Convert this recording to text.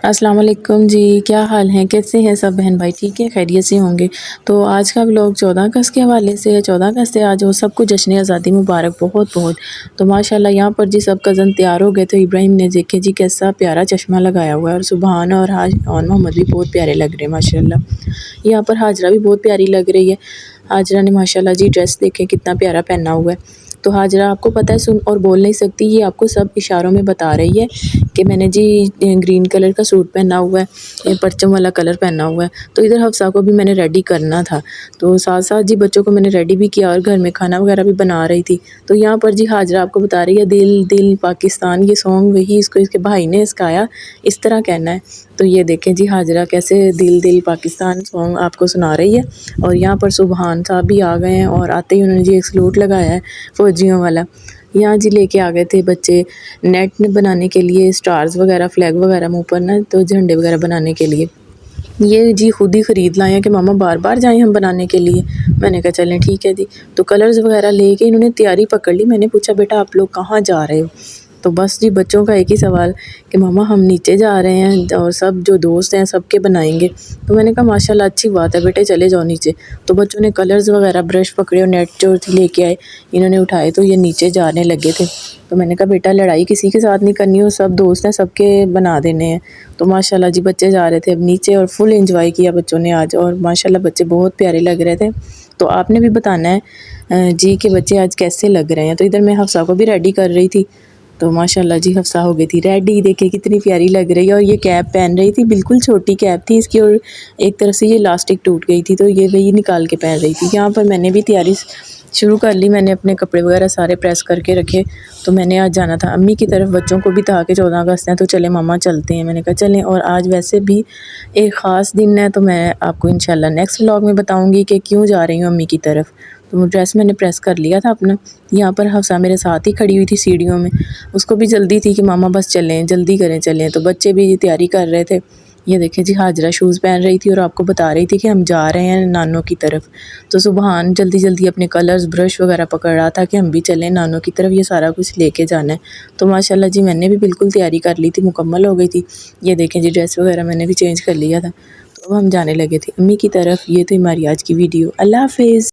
अस्सलाम वालेकुम जी, क्या हाल हैं? कैसे हैं सब बहन भाई? ठीक है, खैरियत से होंगे। तो आज का व्लॉग 14 अगस्त के हवाले से है। 14 अगस्त है आज और सबको जश्न आज़ादी मुबारक बहुत-बहुत। तो माशाल्लाह यहाँ पर जी सब कज़न तैयार हो गए थे। इब्राहिम ने देखे जी कैसा प्यारा चश्मा लगाया हुआ है और सुबहान और मोहम्मद भी बहुत प्यारे लग रहे हैं माशाल्लाह। यहाँ पर हाजरा भी बहुत प्यारी लग रही है। हाजरा ने माशाल्लाह जी ड्रेस देखें कितना प्यारा पहना हुआ है। तो हाजरा आपको पता है सुन और बोल नहीं सकती, ये आपको सब इशारों में बता रही है कि मैंने जी ग्रीन कलर का सूट पहना हुआ है, ये परचम वाला कलर पहना हुआ है। तो इधर हफ्सा को भी मैंने रेडी करना था, तो साथ साथ जी बच्चों को मैंने रेडी भी किया और घर में खाना वगैरह भी बना रही थी। तो यहाँ पर जी हाजरा आपको बता रही है दिल दिल पाकिस्तान, ये सॉन्ग वही इसको इसके भाई ने सिखाया, इस तरह कहना है। तो ये देखें जी हाजरा कैसे दिल दिल पाकिस्तान सॉन्ग आपको सुना रही है। और यहाँ पर सुबहान साहब भी आ गए हैं और आते ही उन्होंने जी एक सलूट लगाया है फौजियों वाला। यहाँ जी लेके आ गए थे बच्चे नेट बनाने के लिए, स्टार्स वगैरह फ्लैग वगैरह मुँह पर ना, तो झंडे वगैरह बनाने के लिए ये जी खुद ही ख़रीद लाए हैं कि मामा बार बार जाएं हम बनाने के लिए। मैंने कहा चलें ठीक है जी। तो कलर्स वगैरह लेके इन्होंने तैयारी पकड़ ली। मैंने पूछा बेटा आप लोग कहाँ जा रहे हो? तो बस जी बच्चों का एक ही सवाल कि मामा हम नीचे जा रहे हैं और सब जो दोस्त हैं सबके बनाएंगे। तो मैंने कहा माशाल्लाह अच्छी बात है बेटे चले जाओ नीचे। तो बच्चों ने कलर्स वगैरह ब्रश पकड़े और नेट जो थी लेके आए, इन्होंने उठाए तो ये नीचे जाने लगे थे। तो मैंने कहा बेटा लड़ाई किसी के साथ नहीं करनी हो, सब दोस्त हैं सबके बना देने हैं। तो माशाल्लाह जी बच्चे जा रहे थे अब नीचे और फुल एंजॉय किया बच्चों ने आज, और माशाल्लाह बच्चे बहुत प्यारे लग रहे थे। तो आपने भी बताना है जी कि बच्चे आज कैसे लग रहे हैं। तो इधर मैं हफ्सा को भी रेडी कर रही थी, तो माशाल्लाह जी हफ्सा हो गई थी रेडी। देखिए कितनी प्यारी लग रही है और ये कैप पहन रही थी, बिल्कुल छोटी कैप थी इसकी और एक तरफ से ये इलास्टिक टूट गई थी, तो ये वही निकाल के पहन रही थी। यहाँ पर मैंने भी तैयारी शुरू कर ली, मैंने अपने कपड़े वगैरह सारे प्रेस करके रखे। तो मैंने आज जाना था अम्मी की तरफ, बच्चों को भी था कि 14 अगस्त है तो चले मामा चलते हैं। मैंने कहा चलें, और आज वैसे भी एक ख़ास दिन है तो मैं आपको इंशाल्लाह नेक्स्ट व्लॉग में बताऊँगी कि क्यों जा रही हूँ अम्मी की तरफ। तो ड्रेस मैंने प्रेस कर लिया था अपना। यहाँ पर हफ्सा मेरे साथ ही खड़ी हुई थी सीढ़ियों में, उसको भी जल्दी थी कि मामा बस चलें जल्दी करें चलें। तो बच्चे भी तैयारी कर रहे थे। ये देखें जी हाजरा शूज़ पहन रही थी और आपको बता रही थी कि हम जा रहे हैं नानों की तरफ। तो सुबहान जल्दी जल्दी अपने कलर्स ब्रश वगैरह पकड़ रहा था कि हम भी चलें नानों की तरफ, ये सारा कुछ लेके जाना है। तो माशाल्लाह जी मैंने भी बिल्कुल तैयारी कर ली थी, मुकम्मल हो गई थी। ये देखें जी ड्रेस वगैरह मैंने भी चेंज कर लिया था। तो हम जाने लगे थे अम्मी की तरफ। ये तो हमारी आज की वीडियो। अल्लाह हाफिज़।